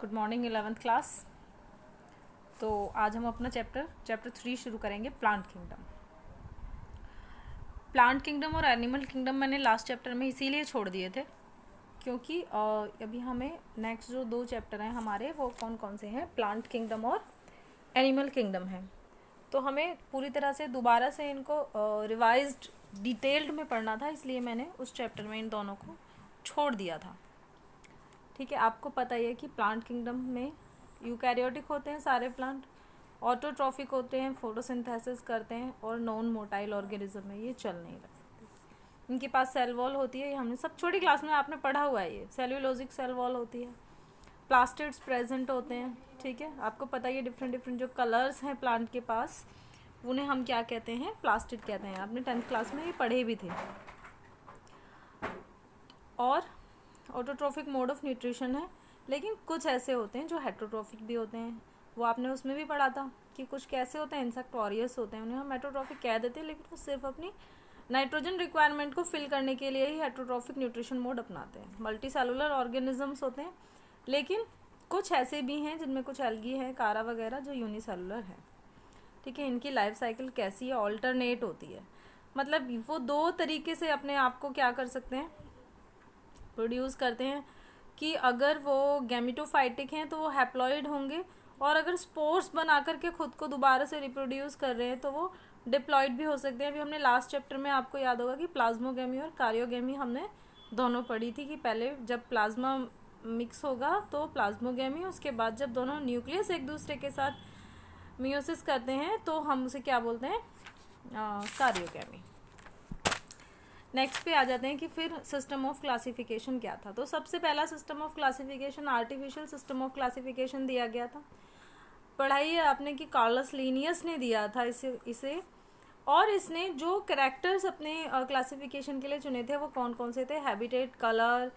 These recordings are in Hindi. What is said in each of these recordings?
Good morning 11th class. तो आज हम अपना चैप्टर 3 शुरू करेंगे, प्लांट किंगडम। प्लांट किंगडम और एनिमल किंगडम मैंने लास्ट चैप्टर में इसीलिए छोड़ दिए थे क्योंकि अभी हमें नेक्स्ट जो 2 चैप्टर हैं हमारे, वो कौन कौन से हैं, प्लांट किंगडम और एनिमल किंगडम हैं। तो हमें पूरी तरह से दोबारा से इनको रिवाइज्ड डिटेल्ड में पढ़ना था, इसलिए मैंने उस चैप्टर में इन दोनों को छोड़ दिया था। ठीक है, आपको पता ही है कि प्लांट किंगडम में यूकैरियोटिक होते हैं सारे प्लांट, ऑटोट्रॉफिक होते हैं, फोटोसिंथेसिस करते हैं, और नॉन मोटाइल ऑर्गेनिज्म में ये चल नहीं सकते। इनके पास सेल वॉल होती है, ये हमने सब छोटी क्लास में आपने पढ़ा हुआ है, ये सेल्यूलोजिक सेल वॉल होती है। प्लास्टिड्स प्रेजेंट होते हैं। ठीक है, आपको पता ही है डिफरेंट डिफरेंट जो कलर्स हैं प्लांट के पास, उन्हें हम क्या कहते हैं, प्लास्टिड कहते हैं। आपने 10th क्लास में ये पढ़े भी थे। और ऑटोट्रॉफिक मोड ऑफ न्यूट्रिशन है, लेकिन कुछ ऐसे होते हैं जो हेटरोट्रॉफिक भी होते हैं, वो आपने उसमें भी पढ़ा था कि कुछ कैसे होते हैं, इंसेक्टोरियस होते हैं, उन्हें हम हेटरोट्रॉफिक कह देते हैं, लेकिन वो सिर्फ अपनी नाइट्रोजन रिक्वायरमेंट को फिल करने के लिए ही हेटरोट्रॉफिक न्यूट्रिशन मोड अपनाते हैं। मल्टी सेलुलर ऑर्गेनिजम्स होते हैं, लेकिन कुछ ऐसे भी हैं जिनमें कुछ एल्गी है, कारा वगैरह, जो यूनिसेलुलर है। ठीक है, इनकी लाइफ साइकिल कैसी है, ऑल्टरनेट होती है। मतलब वो 2 तरीके से अपने आप को क्या कर सकते हैं, प्रोड्यूस करते हैं कि अगर वो गैमिटोफाइटिक हैं तो वो हैप्लॉइड होंगे, और अगर स्पोर्स बना करके खुद को दोबारा से रिप्रोड्यूस कर रहे हैं तो वो डिप्लॉइड भी हो सकते हैं। अभी हमने लास्ट चैप्टर में, आपको याद होगा कि प्लाज्मोगेमी और कार्योगेमी हमने दोनों पढ़ी थी, कि पहले जब प्लाज्मा मिक्स होगा तो प्लाज्मोगेमी, उसके बाद जब दोनों न्यूक्लियस एक दूसरे के साथ मियोसिस करते हैं तो हम उसे क्या बोलते हैं, कार्योगेमी। नेक्स्ट पे आ जाते हैं कि फिर सिस्टम ऑफ क्लासिफिकेशन क्या था। तो सबसे पहला system of classification artificial system of classification दिया गया था। पढ़ाई है आपने कि कार्लस लीनियस ने दिया था इसे और इसने जो कैरेक्टर्स अपने क्लासिफिकेशन के लिए चुने थे वो कौन कौन से थे, habitat, colour,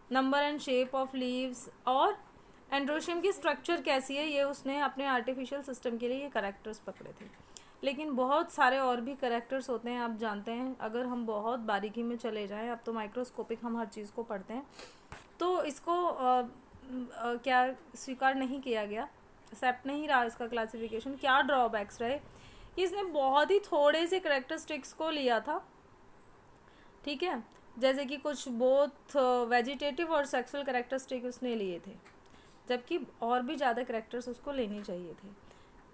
number and shape of leaves, और एंड्रोशियम की स्ट्रक्चर कैसी है, ये उसने अपने आर्टिफिशियल सिस्टम के लिए ये कैरेक्टर्स पकड़े थे। लेकिन बहुत सारे और भी कैरेक्टर्स होते हैं, आप जानते हैं, अगर हम बहुत बारीकी में चले जाएं, अब तो माइक्रोस्कोपिक हम हर चीज़ को पढ़ते हैं, तो इसको क्या स्वीकार नहीं किया गया, एक्सेप्ट नहीं रहा इसका क्लासिफिकेशन। क्या ड्रॉबैक्स रहे कि इसने बहुत ही थोड़े से कैरेक्टरिस्टिक्स को लिया था। ठीक है, जैसे कि कुछ बोथ वेजिटेटिव और सेक्सुअल कैरेक्टरिस्टिक उसने लिए थे, जबकि और भी ज़्यादा कैरेक्टर्स उसको लेने चाहिए थे।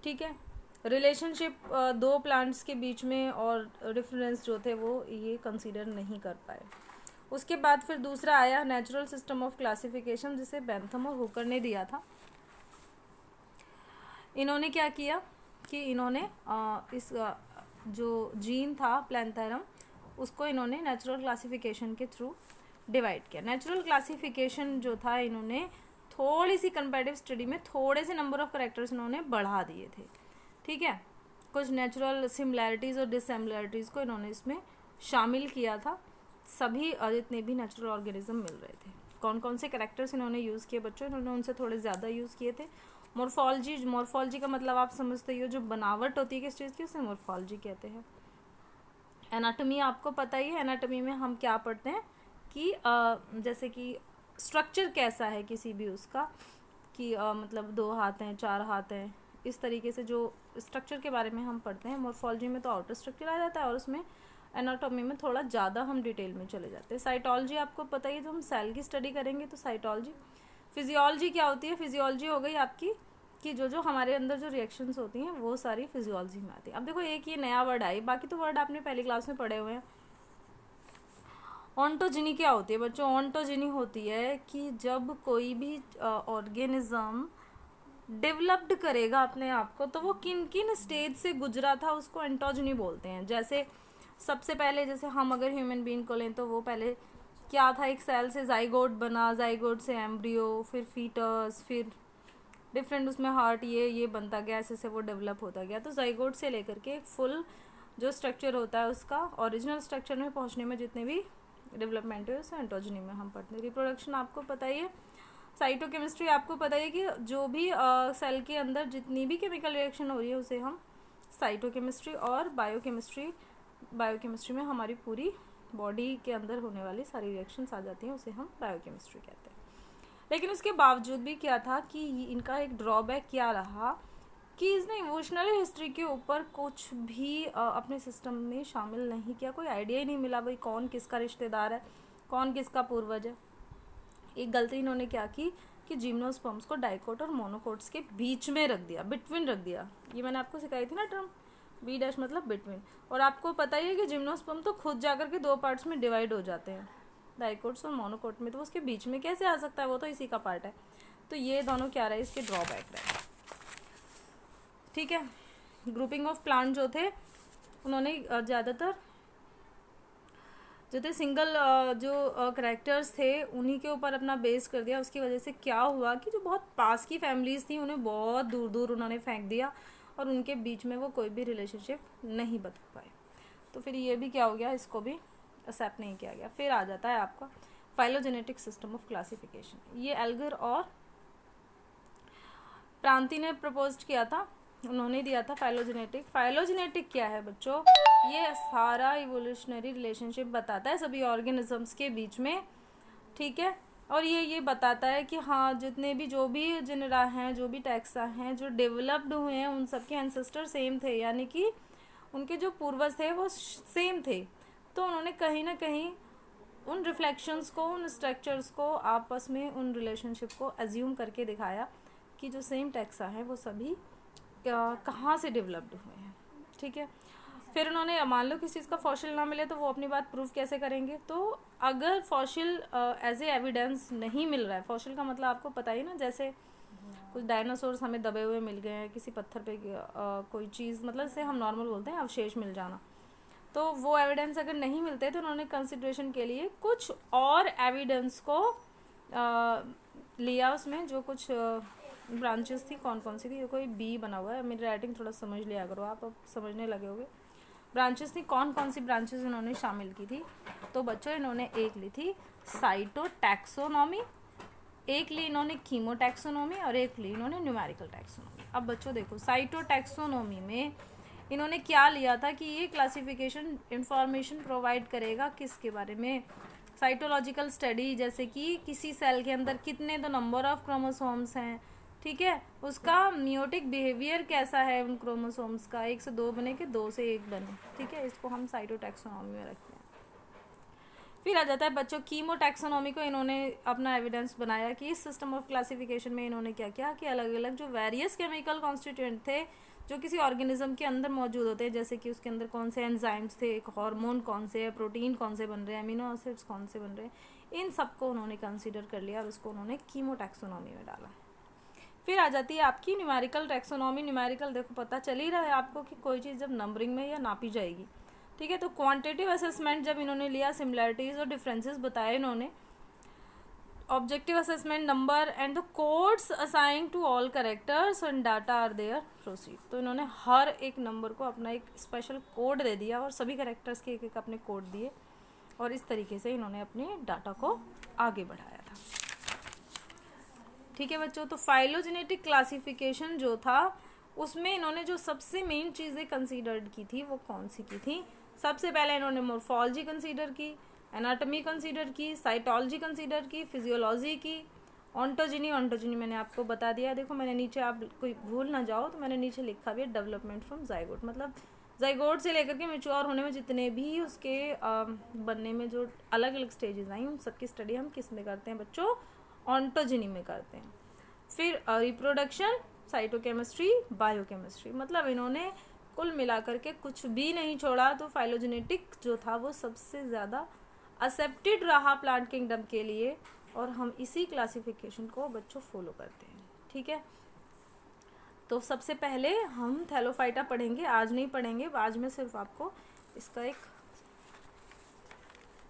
ठीक है, रिलेशनशिप 2 प्लांट्स के बीच में और डिफरेंस जो थे वो ये कंसीडर नहीं कर पाए। उसके बाद फिर दूसरा आया नेचुरल सिस्टम ऑफ क्लासिफिकेशन, जिसे बेंथम और हुकर ने दिया था। इन्होंने क्या किया कि इन्होंने जो जीन था प्लैंथेरम, उसको इन्होंने नेचुरल क्लासिफिकेशन के थ्रू डिवाइड किया। नेचुरल क्लासिफिकेशन जो था, इन्होंने थोड़ी सी कंपैरेटिव स्टडी में थोड़े से नंबर ऑफ कैरेक्टर्स इन्होंने बढ़ा दिए थे। ठीक है, कुछ नेचुरल सिमिलैरिटीज़ और डिससिमिलैरिटीज़ को इन्होंने इसमें शामिल किया था। सभी जितने भी नेचुरल ऑर्गेनिज्म मिल रहे थे, कौन कौन से कैरेक्टर्स इन्होंने यूज़ किए बच्चों, इन्होंने उनसे थोड़े ज़्यादा यूज़ किए थे। मॉर्फोलॉजी का मतलब आप समझते ही हो, जो बनावट होती है किस चीज़ की, उसे मॉर्फोलॉजी कहते हैं। एनाटॉमी आपको पता ही है, एनाटॉमी में हम क्या पढ़ते हैं कि जैसे कि स्ट्रक्चर कैसा है किसी भी उसका, कि मतलब 2 हाथ हैं, 4 हाथ हैं, इस तरीके से जो स्ट्रक्चर के बारे में हम पढ़ते हैं। मॉर्फोलॉजी में तो आउटर स्ट्रक्चर आ जाता है, और उसमें एनाटॉमी में थोड़ा ज़्यादा हम डिटेल में चले जाते हैं। साइटोलॉजी आपको पता ही है, जो हम सेल की स्टडी करेंगे तो साइटोलॉजी। फिजियोलॉजी क्या होती है, फिजियोलॉजी हो गई आपकी कि जो जो हमारे अंदर जो रिएक्शंस होती हैं वो सारी फिजियोलॉजी में आती है। अब देखो, एक ये नया वर्ड आई, बाकी तो वर्ड आपने पहली क्लास में पढ़े हुए हैं। ऑन्टोजिनी क्या होती है बच्चों, ऑन्टोजिनी होती है कि जब कोई भी ऑर्गेनिज्म डेवलप्ड करेगा अपने आप को, तो वो किन किन स्टेज से गुजरा था उसको एंटोजिनी बोलते हैं। जैसे सबसे पहले, जैसे हम अगर ह्यूमन बीइंग को लें तो वो पहले क्या था, एक सेल से जाइगोट बना, जाइगोट से एम्ब्रियो, फिर फीटस, फिर डिफरेंट उसमें हार्ट, ये बनता गया, ऐसे से वो डेवलप होता गया। तो जाइगोट से लेकर के एक फुल जो स्ट्रक्चर होता है उसका ओरिजिनल स्ट्रक्चर में पहुंचने में जितने भी डेवलपमेंट है उसे एंटोजिनी में हम पढ़ते हैं। रिप्रोडक्शन आपको पता ही है, साइटोकेमिस्ट्री आपको पता है कि जो भी सेल के अंदर जितनी भी केमिकल रिएक्शन हो रही है उसे हम साइटोकेमिस्ट्री, और बायोकेमिस्ट्री में हमारी पूरी बॉडी के अंदर होने वाली सारी रिएक्शंस आ जाती हैं, उसे हम बायोकेमिस्ट्री कहते हैं। लेकिन उसके बावजूद भी क्या था कि इनका एक ड्रॉबैक क्या रहा कि इसने इमोशनल हिस्ट्री के ऊपर कुछ भी अपने सिस्टम में शामिल नहीं किया। कोई आइडिया ही नहीं मिला भाई कौन किसका रिश्तेदार है, कौन किसका पूर्वज है। एक गलती इन्होंने क्या की कि जिम्नोस्पर्म्स को डाइकोट और मोनोकोट्स के बीच में रख दिया, बिटवीन रख दिया। ये मैंने आपको सिखाई थी ना टर्म, बी डैश मतलब बिटवीन। और आपको पता ही है कि जिम्नोस्पर्म तो खुद जाकर के 2 पार्ट्स में डिवाइड हो जाते हैं, डाइकोट्स और मोनोकोट में, तो उसके बीच में कैसे आ सकता है, वो तो इसी का पार्ट है। तो ये दोनों क्या रहे, इसके ड्रॉबैक रहे। ठीक है, ग्रुपिंग ऑफ प्लांट जो थे उन्होंने ज़्यादातर जो थे सिंगल जो करैक्टर्स थे उन्हीं के ऊपर अपना बेस कर दिया। उसकी वजह से क्या हुआ कि जो बहुत पास की फैमिलीज़ थी उन्हें बहुत दूर दूर उन्होंने फेंक दिया और उनके बीच में वो कोई भी रिलेशनशिप नहीं बता पाए। तो फिर ये भी क्या हो गया, इसको भी एक्सेप्ट नहीं किया गया। फिर आ जाता है आपका फाइलोजेनेटिक सिस्टम ऑफ क्लासिफिकेशन। ये एल्गर और प्रांति ने प्रपोज किया था, उन्होंने दिया था फाइलोजेनेटिक। फाइलोजेनेटिक क्या है बच्चों, ये सारा इवोल्यूशनरी रिलेशनशिप बताता है सभी ऑर्गेनिजम्स के बीच में। ठीक है, और ये बताता है कि हाँ जितने भी जो भी जिनरा हैं, जो भी टैक्सा हैं जो डेवलप्ड हुए हैं, उन सबके एंसेस्टर सेम थे, यानी कि उनके जो पूर्वज थे वो सेम थे। तो उन्होंने कहीं ना कहीं उन रिफ्लेक्शंस को, उन स्ट्रक्चर्स को आपस में, उन रिलेशनशिप को एज्यूम करके दिखाया कि जो सेम टैक्सा है वो सभी कहाँ से डेवलप्ड हुए हैं। ठीक है, फिर उन्होंने मान लो किसी चीज़ का फॉसिल ना मिले तो वो अपनी बात प्रूव कैसे करेंगे। तो अगर फॉसिल एज ए एविडेंस नहीं मिल रहा है, फॉसिल का मतलब आपको पता ही ना, जैसे कुछ डायनासोर्स हमें दबे हुए मिल गए हैं किसी पत्थर पे, कोई चीज़, मतलब जैसे हम नॉर्मल बोलते हैं अवशेष मिल जाना, तो वो एविडेंस अगर नहीं मिलते तो उन्होंने कंसिडरेशन के लिए कुछ और एविडेंस को लिया उसमें, जो कुछ ब्रांचेस थी, कौन कौन सी थी, कोई बी बना हुआ है, मेरी राइटिंग थोड़ा समझ लिया करो आप, अब समझने लगे होगे। ब्रांचेस थी, कौन कौन सी ब्रांचेस इन्होंने शामिल की थी। तो बच्चों इन्होंने एक ली थी साइटोटैक्सोनॉमी, एक ली इन्होंने कीमोटैक्सोनॉमी और एक ली इन्होंने न्यूमेरिकल टैक्सोनॉमी। अब बच्चों देखो साइटोटैक्सोनॉमी में इन्होंने क्या लिया था कि ये क्लासिफिकेशन इंफॉर्मेशन प्रोवाइड करेगा किसके बारे में, साइटोलॉजिकल स्टडी, जैसे कि किसी सेल के अंदर कितने तो नंबर ऑफ क्रोमोसोम्स हैं। ठीक है, उसका मियोटिक बिहेवियर कैसा है उन क्रोमोसोम्स का, 1 से 2 बने कि 2 से 1 बने। ठीक है, इसको हम साइटोटैक्सोनॉमी में रखते हैं। फिर आ जाता है बच्चों कीमोटैक्सोनॉमी को इन्होंने अपना एविडेंस बनाया कि इस सिस्टम ऑफ क्लासिफिकेशन में इन्होंने क्या किया कि अलग अलग जो वेरियस केमिकल कॉन्स्टिट्यूएंट थे जो किसी ऑर्गेनिज्म के अंदर मौजूद होते हैं, जैसे कि उसके अंदर कौन से एंजाइम्स थे, हार्मोन कौन से है, प्रोटीन कौन से बन रहे हैं, अमीनो एसिड्स कौन से बन रहे हैं, इन सबको उन्होंने कंसिडर कर लिया और उसको उन्होंने कीमोटैक्सोनॉमी में डाला। फिर आ जाती है आपकी न्यूमेरिकल टैक्सोनॉमी। न्यूमेरिकल देखो पता चल ही रहा है आपको कि कोई चीज़ जब नंबरिंग में या नापी जाएगी। ठीक है, तो क्वांटिटेटिव असेसमेंट जब इन्होंने लिया, सिमिलैरिटीज़ और डिफरेंसेस बताए इन्होंने, objective assessment number and the codes assign to all characters and data are there proceed. तो इन्होंने हर एक नंबर को अपना एक स्पेशल कोड दे दिया और सभी करेक्टर्स के एक एक अपने कोड दिए और इस तरीके से इन्होंने अपने डाटा को आगे बढ़ाया था। ठीक है बच्चों, तो फाइलोजेनेटिक क्लासिफिकेशन जो था उसमें इन्होंने जो सबसे मेन चीज़ें कंसीडर्ड की थी वो कौन सी की थी। सबसे पहले इन्होंने मोर्फोलॉजी कंसीडर की, एनाटॉमी कंसीडर की, साइटोलॉजी कंसीडर की, फिजियोलॉजी की, ऑन्टोजिनी। ऑन्टोजिनी मैंने आपको बता दिया, देखो मैंने नीचे, आप कोई भूल ना जाओ तो मैंने नीचे लिखा भी है डेवलपमेंट फ्रॉम जाइगोट, मतलब जाइगोट से लेकर के मैच्योर होने में जितने भी उसके बनने में जो अलग अलग स्टेजेस आई उन सबकी स्टडी हम किस में करते हैं बच्चों, ऑन्टोजिनी में करते हैं। फिर रिप्रोडक्शन, साइटोकेमिस्ट्री, बायोकेमिस्ट्री, मतलब इन्होंने कुल मिलाकर के कुछ भी नहीं छोड़ा। तो फाइलोजेनेटिक जो था वो सबसे ज़्यादा एक्सेप्टेड रहा प्लांट किंगडम के लिए और हम इसी क्लासिफिकेशन को बच्चों फॉलो करते हैं। ठीक है, तो सबसे पहले हम थैलोफाइटा पढ़ेंगे, आज नहीं पढ़ेंगे, आज मैं सिर्फ आपको इसका एक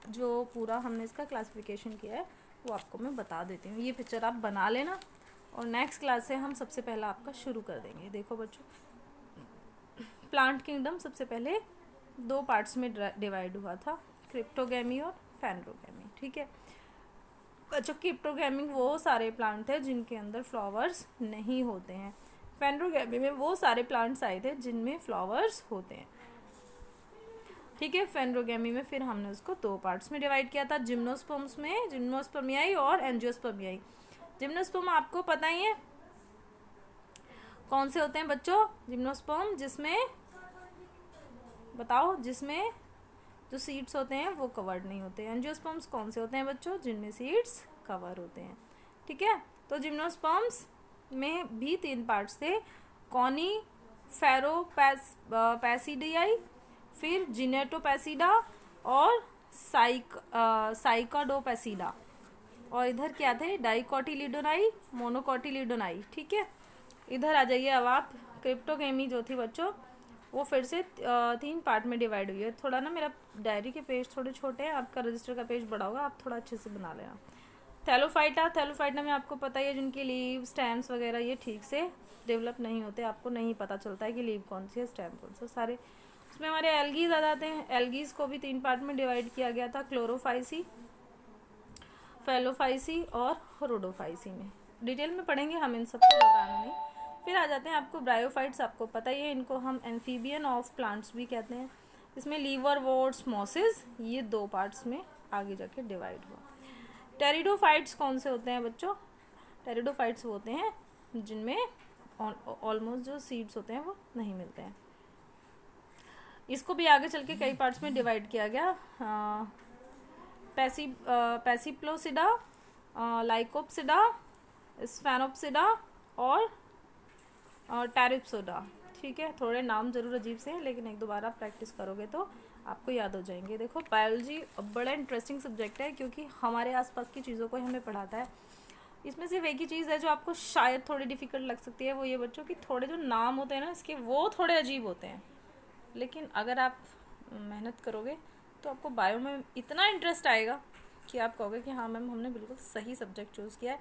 जो पूरा हमने इसका क्लासिफिकेशन किया है वो आपको मैं बता देती हूँ। ये पिक्चर आप बना लेना और नेक्स्ट क्लास से हम सबसे पहला आपका शुरू कर देंगे। देखो बच्चों, प्लांट किंगडम सबसे पहले 2 पार्ट्स में डिवाइड हुआ था, क्रिप्टोगैमी और फैनरोगैमी। ठीक है बच्चों, क्रिप्टोगैमी वो सारे प्लांट थे जिनके अंदर फ्लावर्स नहीं होते हैं, फैनरोगैमी में वो सारे प्लांट्स आए थे जिनमें फ्लावर्स होते हैं। ठीक है, फैनरोगैमी में फिर हमने उसको 2 पार्ट्स में डिवाइड किया था, जिम्नोस्पर्म्स में जिम्नोस्पर्मियाई और एंजियोस्पर्मियाई। जिम्नोस्पर्म आपको पता ही है कौन से होते हैं बच्चों, जिम्नोस्पर्म जिसमें बताओ, जिसमें जो सीड्स होते हैं वो कवर्ड नहीं होते। एंजियोस्पर्म्स कौन से होते हैं बच्चों, जिनमें सीड्स कवर होते हैं। ठीक है, तो जिम्नोस्पर्म्स में भी 3 पार्ट्स थे, कॉनी पैसिडियाई, फिर जिनेटोपैसिडा और साइकाडोपैसिडा, और इधर क्या थे, डाइकोटिलिडोनाई, मोनोकोटिलिडोनाई। ठीक है, इधर आ जाइए अब आप, क्रिप्टोगेमी जो थी बच्चों वो फिर से 3 पार्ट में डिवाइड हुई है। थोड़ा ना मेरा डायरी के पेज थोड़े छोटे हैं, आपका रजिस्टर का पेज बड़ा होगा, आप थोड़ा अच्छे से बना लेना। थैलोफाइटा में आपको पता ही है जिनकी लीव स्टेम्स वगैरह ये ठीक से डेवलप नहीं होते, आपको नहीं पता चलता है कि लीव कौन सी है स्टेम कौन सा, सारे उसमें हमारे एल्गीज आ जाते हैं। एल्गीज को भी 3 पार्ट में डिवाइड किया गया था, क्लोरोफाइसी, फेलोफाइसी और रोडोफाइसी में। डिटेल में पढ़ेंगे हम, इन सबको बताना नहीं। फिर आ जाते हैं आपको ब्रायोफाइट्स, आपको पता ही है इनको हम एम्फीबियन ऑफ प्लांट्स भी कहते हैं। इसमें लीवर वोर्ड्स मोसिस, ये 2 पार्ट्स में आगे जाके डिवाइड हुआ। टेरिडोफाइट्स कौन से होते हैं बच्चों, टेरिडोफाइट्स वो होते हैं जिनमें ऑलमोस्ट जो सीड्स होते हैं वो नहीं मिलते हैं। इसको भी आगे चल के कई पार्ट्स में डिवाइड किया गया, पैसिप्लोसिडा, लाइकोप्सिडा, स्फेनोप्सिडा और टेरिप्सोडा। ठीक है, थोड़े नाम जरूर अजीब से हैं लेकिन एक दो बार आप प्रैक्टिस करोगे तो आपको याद हो जाएंगे। देखो बायोलॉजी बड़ा इंटरेस्टिंग सब्जेक्ट है क्योंकि हमारे आसपास की चीज़ों को हमें पढ़ाता है। इसमें सिर्फ एक ही चीज़ है जो आपको शायद थोड़ी डिफ़िकल्ट लग सकती है, वो ये बच्चों कि थोड़े जो नाम होते हैं ना इसके वो थोड़े अजीब होते हैं, लेकिन अगर आप मेहनत करोगे तो आपको बायो में इतना इंटरेस्ट आएगा कि आप कहोगे कि हाँ मैम हमने बिल्कुल सही सब्जेक्ट चूज़ किया है।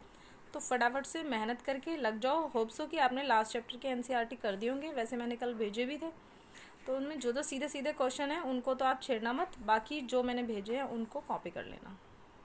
तो फटाफट से मेहनत करके लग जाओ। होप सो कि आपने लास्ट चैप्टर के एनसीईआरटी कर दिए होंगे, वैसे मैंने कल भेजे भी थे, तो उनमें जो सीधे सीधे क्वेश्चन है उनको तो आप छेड़ना मत, बाकी जो मैंने भेजे हैं उनको कॉपी कर लेना।